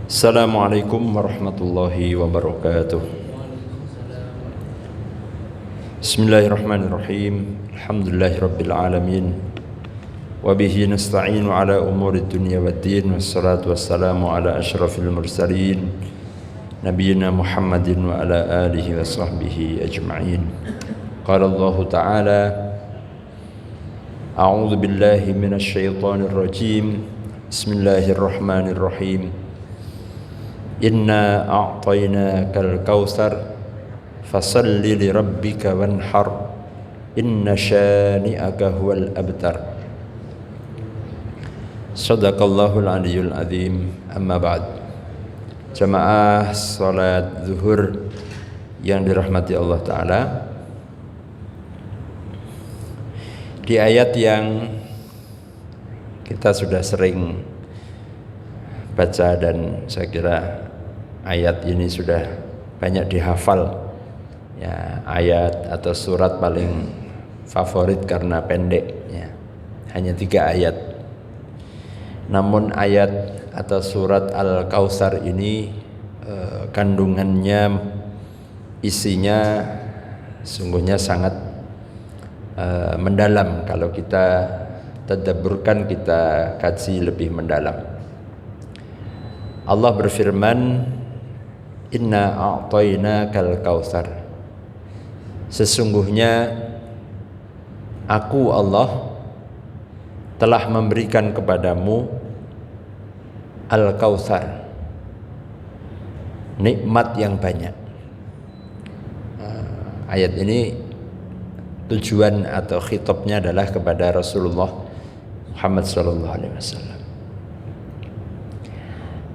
Assalamualaikum warahmatullahi wabarakatuh. Bismillahirrahmanirrahim. Alhamdulillahirabbil alamin. Wa bihi nasta'inu ala umuri dunya waddin. Wassalatu wassalamu ala asyrafil mursalin nabiyyina Muhammadin wa ala alihi wa sahbihi ajma'in. Qala Allah Ta'ala: A'udzu billahi minasy syaithanir rajim. Bismillahirrahmanirrahim. Inna a'tainakal kautsar fasalli li rabbika wanhar inna syani'aka huwal abtar. Shadaqallahul aliyyul azim. Amma ba'd. Jamaah salat zuhur yang dirahmati Allah Ta'ala, di ayat yang kita sudah sering baca dan saya kira ayat ini sudah banyak dihafal ya, ayat atau surat paling favorit karena pendek ya, hanya 3 ayat. Namun ayat atau surat Al-Kautsar ini kandungannya, isinya sungguhnya sangat mendalam kalau kita tadabburkan, kita kaji lebih mendalam. Allah berfirman, Inna a'tainakal kautsar. Sesungguhnya aku Allah telah memberikan kepadamu Al-Kautsar, nikmat yang banyak. Ayat ini tujuan atau khitabnya adalah kepada Rasulullah Muhammad sallallahu alaihi wasallam.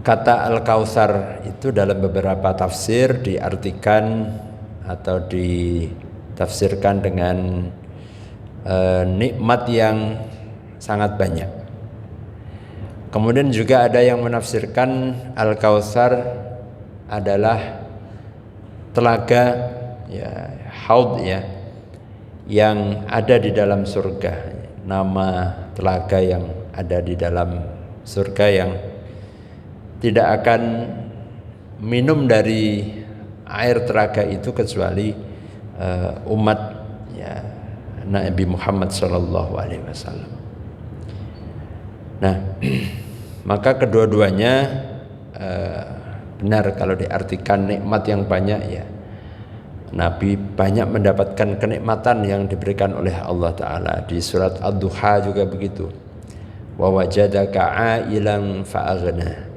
Kata Al-Kautsar itu dalam beberapa tafsir diartikan atau ditafsirkan dengan nikmat yang sangat banyak. Kemudian juga ada yang menafsirkan Al-Kautsar adalah telaga ya, haud ya, yang ada di dalam surga. Nama telaga yang ada di dalam surga yang tidak akan minum dari air telaga itu kecuali umat ya, Nabi Muhammad sallallahu alaihi wasallam. Nah, maka kedua-duanya benar kalau diartikan nikmat yang banyak ya. Nabi banyak mendapatkan kenikmatan yang diberikan oleh Allah Ta'ala. Di surat Ad-Duha juga begitu. Wa wajadaka 'ailan fa'aghna.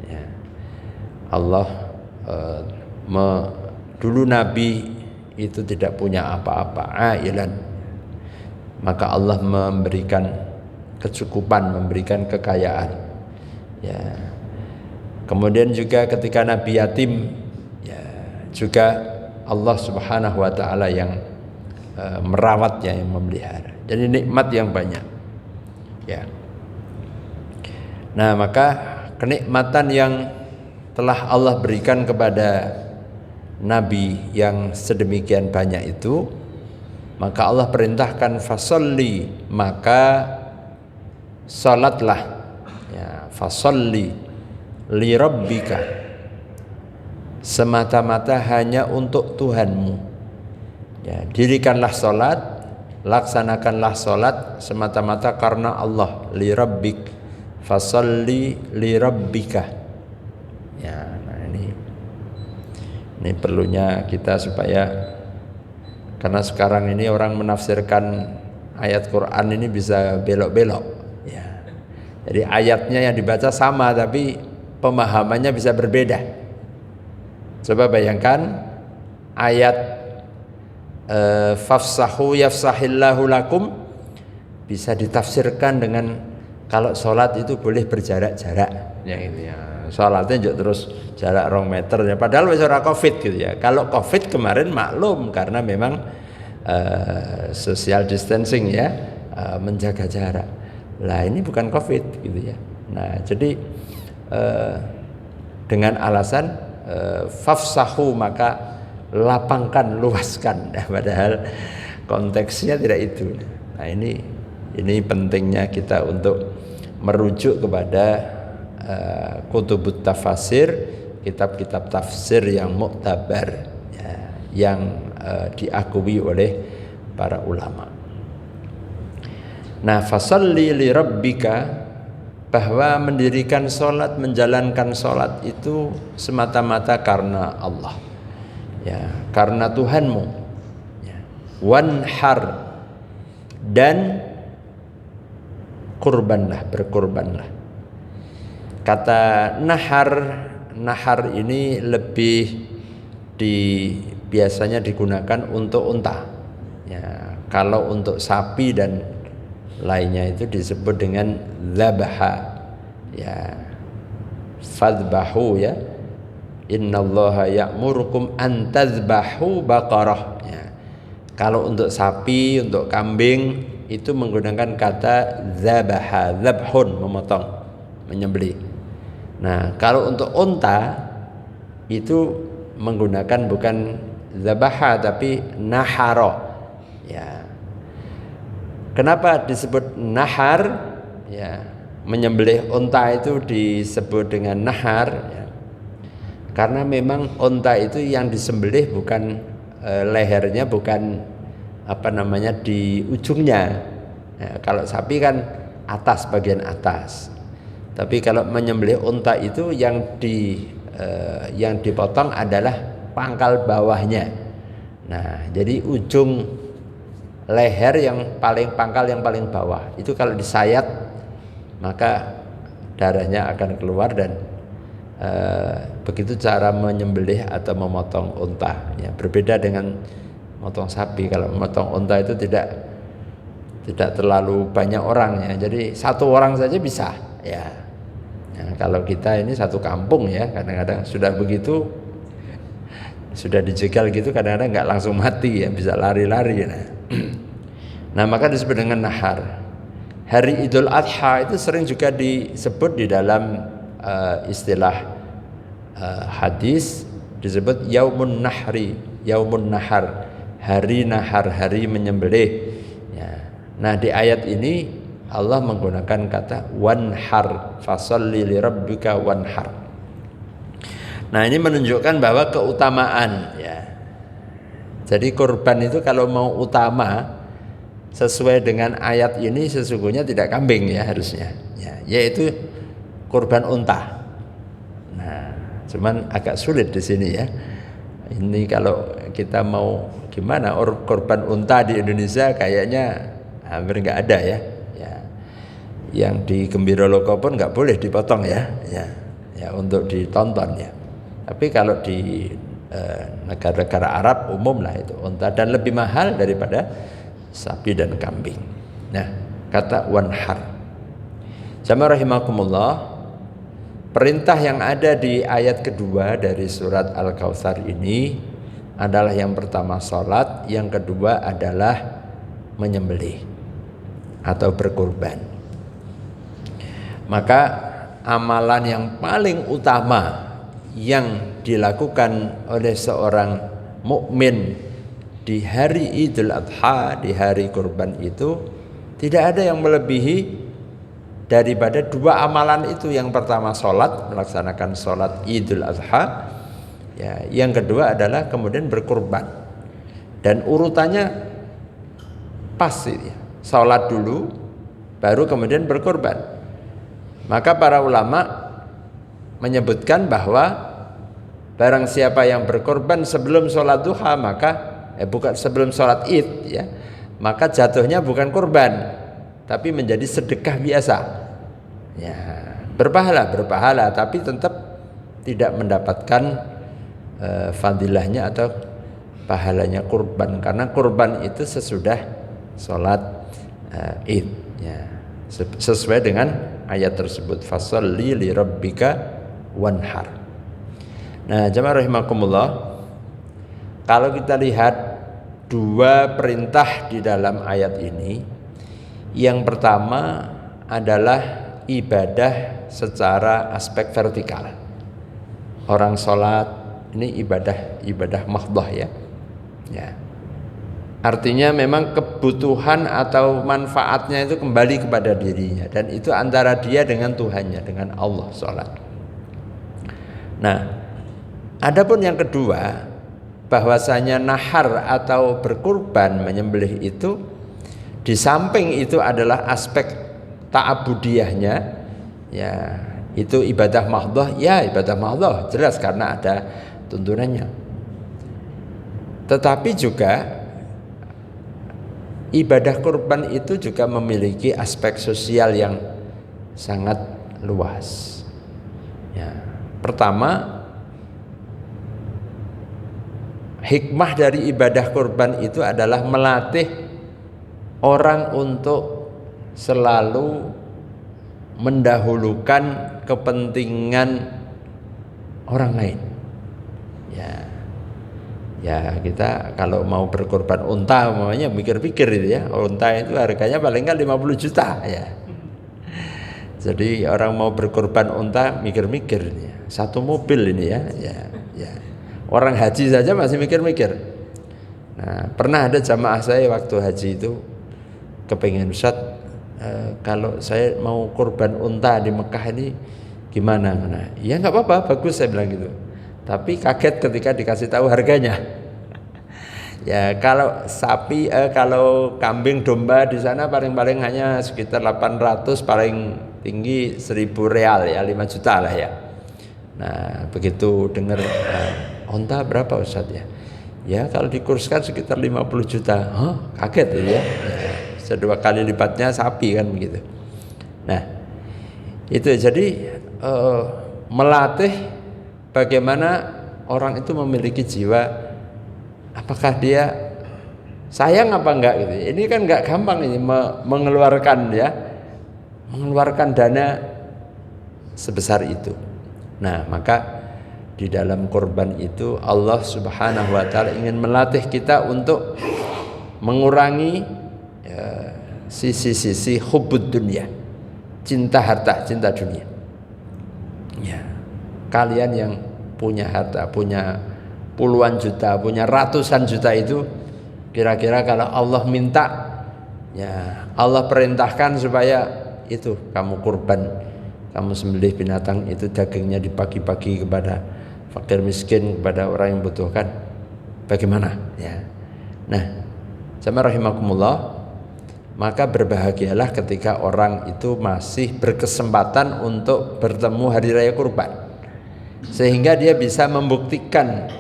Allah dulu Nabi itu tidak punya apa-apa, ailan, maka Allah memberikan kecukupan, memberikan kekayaan ya. Kemudian juga ketika Nabi yatim ya, juga Allah Subhanahu wa Ta'ala yang merawatnya, yang memelihara. Jadi nikmat yang banyak ya. Nah, maka kenikmatan yang telah Allah berikan kepada Nabi yang sedemikian banyak itu, maka Allah perintahkan fasalli, maka salatlah ya, fasalli li rabbika, semata-mata hanya untuk Tuhanmu ya, dirikanlah salat, laksanakanlah salat semata-mata karena Allah. Li rabbik, fasalli li rabbika ya. Nah, ini perlunya kita supaya, karena sekarang ini orang menafsirkan ayat Quran ini bisa belok-belok ya. Jadi ayatnya yang dibaca sama tapi pemahamannya bisa berbeda. Coba bayangkan ayat fafsahu yafsahillahu lakum bisa ditafsirkan dengan kalau sholat itu boleh berjarak-jarak ya, gitu ya. Sholatnya juga terus jarak 2 meter ya, padahal wis ora covid gitu ya. Kalau covid kemarin maklum karena memang social distancing ya, menjaga jarak. Lah ini bukan covid gitu ya. Nah, jadi dengan alasan fafsahu, maka lapangkan, luaskan. Nah, padahal konteksnya tidak itu. Nah, ini pentingnya kita untuk merujuk kepada kutubut tafasir kitab-kitab tafsir yang muktabar, ya, yang diakui oleh para ulama. Nah, fasalli li rabbika, bahwa mendirikan sholat, menjalankan sholat itu semata-mata karena Allah, ya, karena Tuhanmu, ya. Wanhar, dan kurbanlah, berkurbanlah. Kata nahar ini lebih biasanya digunakan untuk unta, ya. Kalau untuk sapi dan lainnya itu disebut dengan zabaha, ya, fadbahu, ya, innallaha ya'murukum an tazbahu baqarah, ya. Kalau untuk sapi, untuk kambing itu menggunakan kata zabaha, zabhun, memotong, menyembelih. Nah, kalau untuk unta itu menggunakan bukan zabaha tapi nahara, ya. Kenapa disebut nahar? Ya, menyembelih unta itu disebut dengan nahar, ya. Karena memang unta itu yang disembelih bukan lehernya, bukan di ujungnya. Ya, kalau sapi kan atas, bagian atas. Tapi kalau menyembelih unta itu yang dipotong adalah pangkal bawahnya. Nah, jadi ujung leher yang paling pangkal, yang paling bawah itu kalau disayat maka darahnya akan keluar, dan begitu cara menyembelih atau memotong unta, ya. Berbeda dengan memotong sapi. Kalau memotong unta itu tidak terlalu banyak orang, ya. Jadi satu orang saja bisa, ya. Nah, kalau kita ini satu kampung, ya, kadang-kadang sudah begitu, sudah dijegal gitu, kadang-kadang nggak langsung mati, ya, bisa lari-lari. Nah, maka disebut dengan nahar. Hari Idul Adha itu sering juga disebut di dalam istilah hadis, disebut yaumun nahri, yaumun nahar, hari nahar, hari menyembelih, ya. Nah, di ayat ini Allah menggunakan kata wanhar, fasalli li rabbika wanhar. Nah, ini menunjukkan bahwa keutamaan, ya. Jadi kurban itu kalau mau utama sesuai dengan ayat ini sesungguhnya tidak kambing, ya, harusnya, ya, yaitu kurban unta. Nah, cuman agak sulit di sini, ya. Ini kalau kita mau gimana kurban unta di Indonesia kayaknya hampir nggak ada, ya. Yang di Gembiraloka pun nggak boleh dipotong, ya, untuk ditonton, ya. Tapi kalau di negara-negara Arab umum lah itu unta, dan lebih mahal daripada sapi dan kambing. Nah, kata wanhar. Jamaah rahimakumullah, perintah yang ada di ayat kedua dari surat Al-Kautsar ini adalah yang pertama sholat, yang kedua adalah menyembelih atau berkurban. Maka amalan yang paling utama yang dilakukan oleh seorang mukmin di hari Idul Adha, di hari kurban itu tidak ada yang melebihi daripada dua amalan itu. Yang pertama sholat, melaksanakan sholat Idul Adha, ya. Yang kedua adalah kemudian berkurban, dan urutannya pas, ya. Sholat dulu baru kemudian berkurban. Maka para ulama menyebutkan bahwa barang siapa yang berkorban sebelum sholat duha, maka bukan sebelum sholat id, ya, maka jatuhnya bukan korban tapi menjadi sedekah biasa, ya. Berpahala tapi tetap tidak mendapatkan fadilahnya atau pahalanya kurban, karena kurban itu sesudah sholat id, ya. Sesuai dengan ayat tersebut, fasalli li rabbika wanhar. Nah, jamaah rahimakumullah, kalau kita lihat dua perintah di dalam ayat ini, yang pertama adalah ibadah secara aspek vertikal. Orang sholat ini ibadah mahdhah, ya. Artinya memang kebutuhan atau manfaatnya itu kembali kepada dirinya, dan itu antara dia dengan Tuhannya, dengan Allah, sholat. Nah, Adapun yang kedua, bahwasanya nahar atau berkurban, menyembelih itu di samping itu adalah aspek ta'abudiyahnya, ya itu ibadah mahdhah, ya ibadah mahdhah jelas karena ada tuntunannya. Tetapi juga ibadah kurban itu juga memiliki aspek sosial yang sangat luas. Ya, pertama, hikmah dari ibadah kurban itu adalah melatih orang untuk selalu mendahulukan kepentingan orang lain. Ya kita kalau mau berkorban unta namanya mikir-mikir itu ya. Unta itu harganya paling kan 50 juta ya. Jadi orang mau berkorban unta mikir-mikir ya. Satu mobil ini ya. Orang haji saja masih mikir-mikir. Nah, pernah ada jamaah saya waktu haji itu kepengen, Ustaz, kalau saya mau kurban unta di Mekah ini gimana? Nah, ya nggak apa-apa, bagus saya bilang gitu. Tapi kaget ketika dikasih tahu harganya. Ya kalau sapi, kalau kambing domba di sana paling-paling hanya sekitar 800, paling tinggi 1.000 real ya, 5 juta lah ya. Nah begitu dengar onta berapa Ustaz ya? Ya kalau dikurskan sekitar 50 juta. Hah, kaget ya. Sedua kali lipatnya sapi kan begitu. Nah itu jadi melatih bagaimana orang itu memiliki jiwa, apakah dia sayang apa enggak gitu. Ini kan enggak gampang ini mengeluarkan dana sebesar itu. Nah, maka di dalam kurban itu Allah Subhanahu wa taala ingin melatih kita untuk mengurangi sisi-sisi hubbud dunia, cinta harta, cinta dunia. Ya. Kalian yang punya harta, punya puluhan juta, punya ratusan juta itu, kira-kira kalau Allah minta, ya Allah perintahkan supaya itu kamu kurban, kamu sembelih binatang itu, dagingnya dibagi-bagi kepada fakir miskin, kepada orang yang membutuhkan, bagaimana? Ya. Nah, jamaah rahimakumullah, maka berbahagialah ketika orang itu masih berkesempatan untuk bertemu hari raya kurban, sehingga dia bisa membuktikan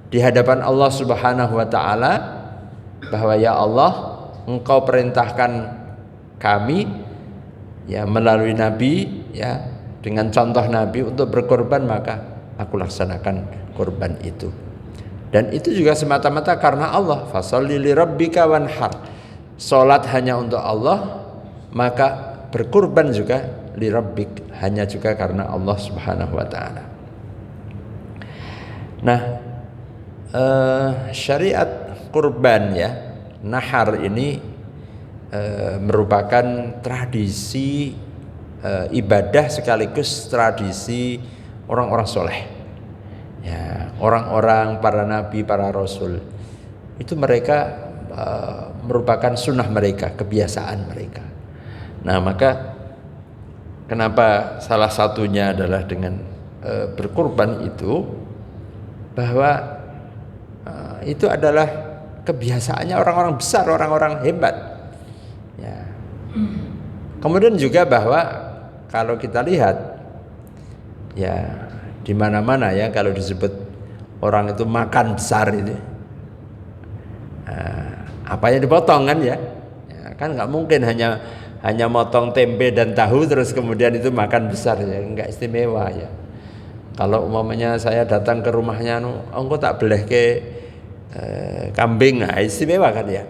di hadapan Allah Subhanahu wa taala bahwa ya Allah, Engkau perintahkan kami ya melalui nabi ya, dengan contoh nabi untuk berkorban, maka aku laksanakan korban itu. Dan itu juga semata-mata karena Allah. Fasholli li rabbika wanhar. Salat hanya untuk Allah, maka berkorban juga li rabbik, hanya juga karena Allah Subhanahu wa taala. Nah, syariat kurban ya, nahar ini merupakan tradisi ibadah sekaligus tradisi orang-orang soleh. Ya, orang-orang para nabi, para rasul itu mereka merupakan sunnah mereka, kebiasaan mereka. Nah, maka kenapa salah satunya adalah dengan berkurban itu, bahwa itu adalah kebiasaannya orang-orang besar, orang-orang hebat. Ya. Kemudian juga bahwa kalau kita lihat ya di mana-mana ya, kalau disebut orang itu makan besar itu, apanya dipotong kan ya, kan nggak mungkin hanya motong tempe dan tahu terus kemudian itu makan besar ya, nggak istimewa ya. Kalau umpamanya saya datang ke rumahnya, engkau tak beleh ke kambing, nah istimewa kan ya.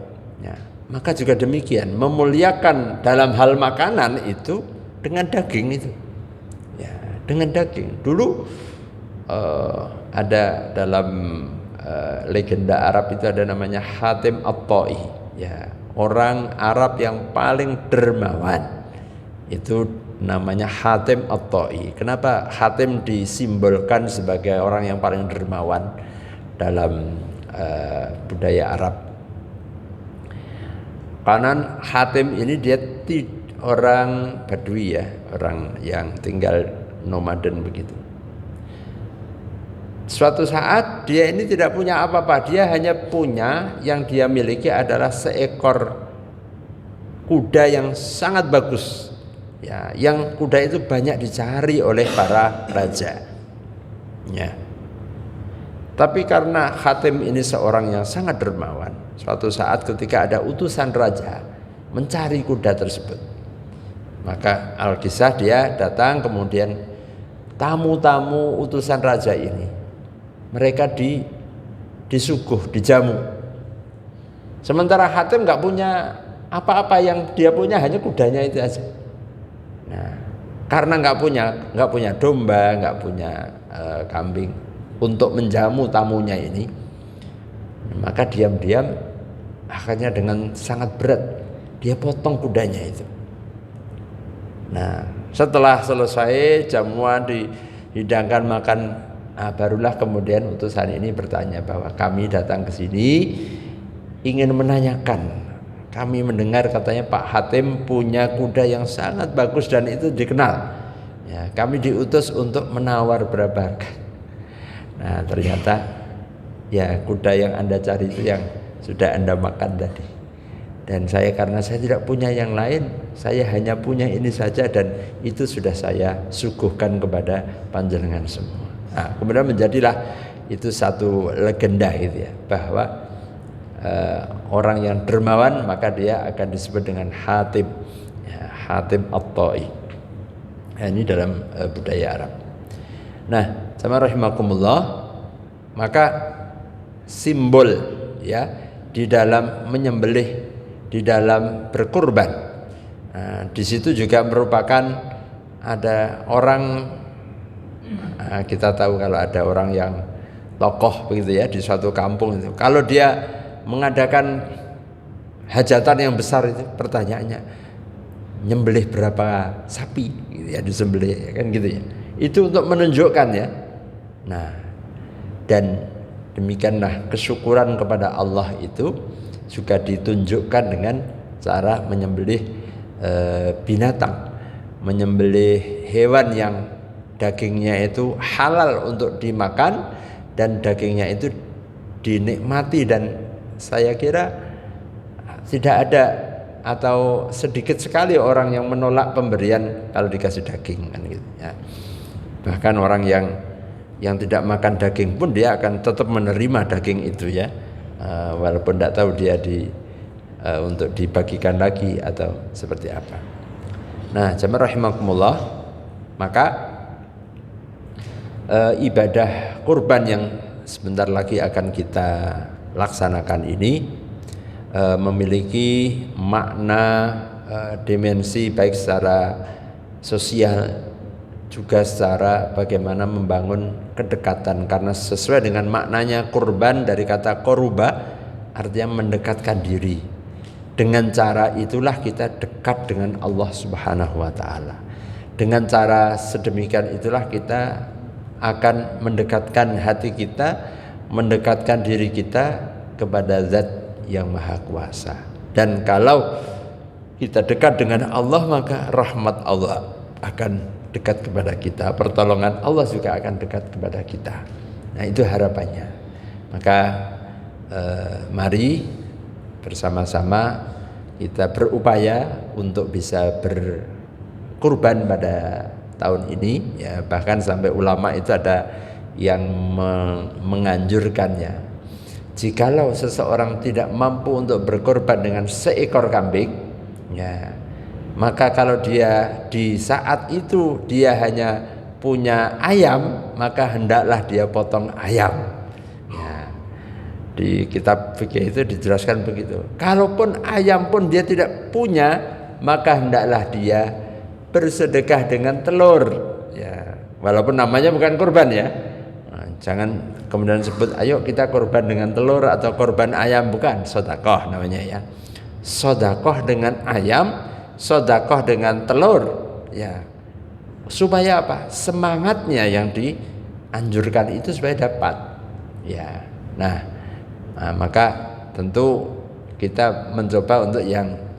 Maka juga demikian, memuliakan dalam hal makanan itu dengan daging itu ya, dengan daging. Dulu ada dalam legenda Arab itu ada namanya Hatim At-Ta'i ya, orang Arab yang paling dermawan itu namanya Hatim At-Ta'i. Kenapa Hatim disimbolkan sebagai orang yang paling dermawan dalam budaya Arab? Karena Hatim ini dia orang Badui ya, orang yang tinggal nomaden begitu. Suatu saat dia ini tidak punya apa-apa, dia hanya punya yang dia miliki adalah seekor kuda yang sangat bagus. Ya, yang kuda itu banyak dicari oleh para raja. Ya. Tapi karena Hatim ini seorang yang sangat dermawan, suatu saat ketika ada utusan raja mencari kuda tersebut, maka Al-Kisah dia datang, kemudian tamu-tamu utusan raja ini mereka disuguh, dijamu. Sementara Hatim nggak punya apa-apa, yang dia punya hanya kudanya itu aja. Nah, karena nggak punya domba, nggak punya kambing untuk menjamu tamunya ini, maka diam-diam akhirnya dengan sangat berat dia potong kudanya itu. Nah, setelah selesai jamuan dihidangkan makan, barulah kemudian utusan ini bertanya bahwa kami datang ke sini ingin menanyakan, kami mendengar katanya Pak Hatim punya kuda yang sangat bagus dan itu dikenal. Ya, kami diutus untuk menawar berapa harga. Nah, ternyata ya kuda yang Anda cari itu yang sudah Anda makan tadi. Dan karena saya tidak punya yang lain, saya hanya punya ini saja dan itu sudah saya suguhkan kepada panjenengan semua. Nah, kemudian menjadilah itu satu legenda gitu ya, bahwa orang yang dermawan maka dia akan disebut dengan Hatim, ya, Hatim At-Tai. Nah, ini dalam budaya Arab. Nah, sama rahimakumullah, maka simbol ya di dalam menyembelih, di dalam berkurban, nah, di situ juga merupakan ada orang, kita tahu kalau ada orang yang tokoh begitu ya di suatu kampung itu, kalau dia mengadakan hajatan yang besar itu pertanyaannya nyembelih berapa sapi gitu ya, disembelih ya, kan gitu ya. Itu untuk menunjukkan ya. Nah, dan demikianlah kesyukuran kepada Allah itu juga ditunjukkan dengan cara menyembelih binatang, menyembelih hewan yang dagingnya itu halal untuk dimakan dan dagingnya itu dinikmati, dan saya kira tidak ada atau sedikit sekali orang yang menolak pemberian kalau dikasih daging kan gitu ya. Bahkan orang yang tidak makan daging pun dia akan tetap menerima daging itu ya, walaupun tidak tahu dia untuk dibagikan lagi atau seperti apa. Nah, jamaah rahimakumullah, maka ibadah kurban yang sebentar lagi akan kita laksanakan ini memiliki makna dimensi baik secara sosial juga secara bagaimana membangun kedekatan, karena sesuai dengan maknanya kurban dari kata koruba, artinya mendekatkan diri. Dengan cara itulah kita dekat dengan Allah Subhanahu wa taala. Dengan cara sedemikian itulah kita akan mendekatkan hati kita, mendekatkan diri kita kepada Zat yang Maha Kuasa. Dan kalau kita dekat dengan Allah, maka rahmat Allah akan dekat kepada kita, pertolongan Allah juga akan dekat kepada kita. Nah, itu harapannya. Maka mari bersama-sama kita berupaya untuk bisa berkurban pada tahun ini ya. Bahkan sampai ulama itu ada yang menganjurkannya, jikalau seseorang tidak mampu untuk berkorban dengan seekor kambing ya, maka kalau dia di saat itu dia hanya punya ayam, maka hendaklah dia potong ayam ya. Di kitab fikih itu dijelaskan begitu. Kalaupun ayam pun dia tidak punya, maka hendaklah dia bersedekah dengan telur ya, walaupun namanya bukan kurban ya. Nah, jangan kemudian sebut ayo kita kurban dengan telur atau kurban ayam, bukan, sedekah namanya ya. Sedekah dengan ayam, sedekah dengan telur ya, supaya apa? Semangatnya yang dianjurkan itu supaya dapat ya. Nah, maka tentu kita mencoba untuk yang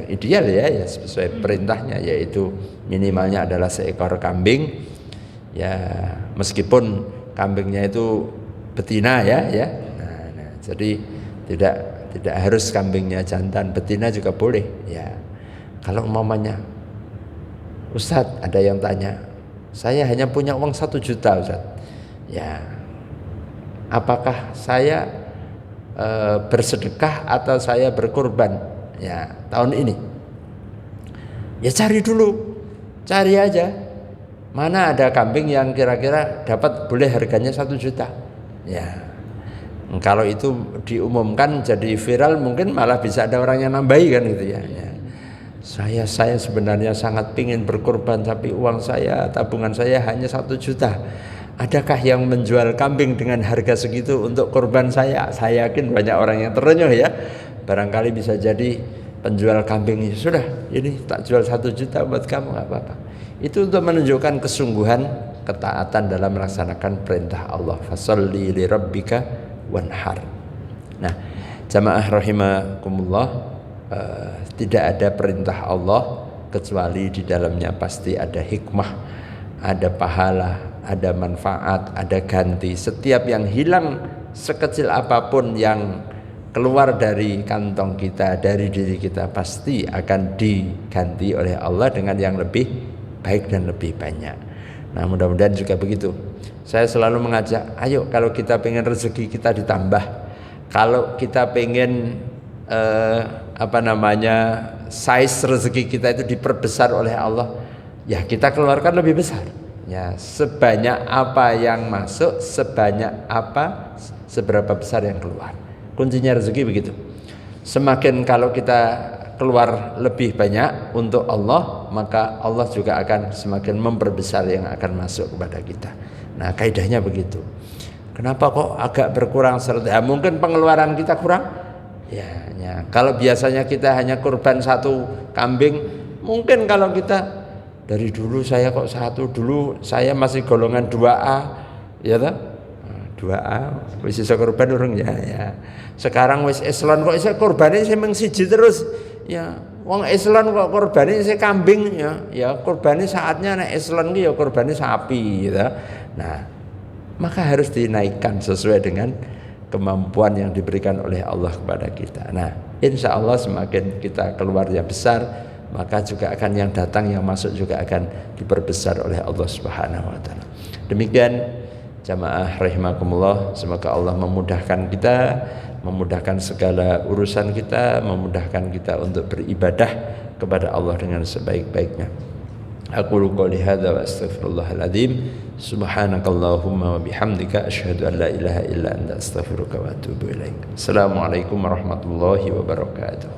ideal ya sesuai perintahnya, yaitu minimalnya adalah seekor kambing ya, meskipun kambingnya itu betina ya. Jadi tidak harus kambingnya jantan, betina juga boleh ya. Kalau umpamanya Ustadz, ada yang tanya, saya hanya punya uang 1 juta Ustadz, ya apakah saya bersedekah atau saya berkurban ya tahun ini? Ya cari aja mana ada kambing yang kira-kira dapat boleh harganya 1 juta ya. Kalau itu diumumkan jadi viral, mungkin malah bisa ada orang yang nambahi kan gitu ya. Saya sebenarnya sangat pingin berkorban, tapi uang saya, tabungan saya hanya 1 juta. Adakah yang menjual kambing dengan harga segitu untuk korban saya? Saya yakin banyak orang yang terenyuh ya. Barangkali bisa jadi penjual kambing ini, sudah ini tak jual 1 juta buat kamu, nggak apa-apa. Itu untuk menunjukkan kesungguhan ketaatan dalam melaksanakan perintah Allah. Fasholli li rabbika wanhar. Nah, jamaah rahimakumullah, tidak ada perintah Allah kecuali di dalamnya pasti ada hikmah, ada pahala, ada manfaat, ada ganti. Setiap yang hilang sekecil apapun yang keluar dari kantong kita, dari diri kita, pasti akan diganti oleh Allah dengan yang lebih baik dan lebih banyak. Nah, mudah-mudahan juga begitu. Saya selalu mengajak, ayo kalau kita pengen rezeki kita ditambah, kalau kita pengen size rezeki kita itu diperbesar oleh Allah, ya kita keluarkan lebih besar. Ya, sebanyak apa yang masuk, seberapa besar yang keluar. Kuncinya rezeki begitu. Semakin kalau kita keluar lebih banyak untuk Allah, maka Allah juga akan semakin memperbesar yang akan masuk kepada kita. Nah, kaidahnya begitu. Kenapa kok agak berkurang ya, mungkin pengeluaran kita kurang. Ya. Kalau biasanya kita hanya kurban 1 kambing, mungkin kalau kita dari dulu saya kok 1, dulu saya masih golongan 2A, ya toh? 2A wis iso kurban urung ya. Sekarang wis eselon kok iso kurbane sing mung 1 terus. Ya, wong eselon kok kurbane sing kambing ya. Ya kurbane saatnya nek eselon ki ya kurbane sapi gitu. Nah, maka harus dinaikkan sesuai dengan kemampuan yang diberikan oleh Allah kepada kita. Nah, insya Allah semakin kita keluarnya besar, maka juga akan yang datang, yang masuk juga akan diperbesar oleh Allah Subhanahu wa taala. Demikian jamaah rahimakumullah, semoga Allah memudahkan kita, memudahkan segala urusan kita, memudahkan kita untuk beribadah kepada Allah dengan sebaik-baiknya. Aqulu qouli hadza wa astaghfirullahal azim. Subhanakallahumma wa bihamdika asyhadu an la ilaha illa anta astaghfiruka wa atubu ilaik. Assalamualaikum warahmatullahi wabarakatuh.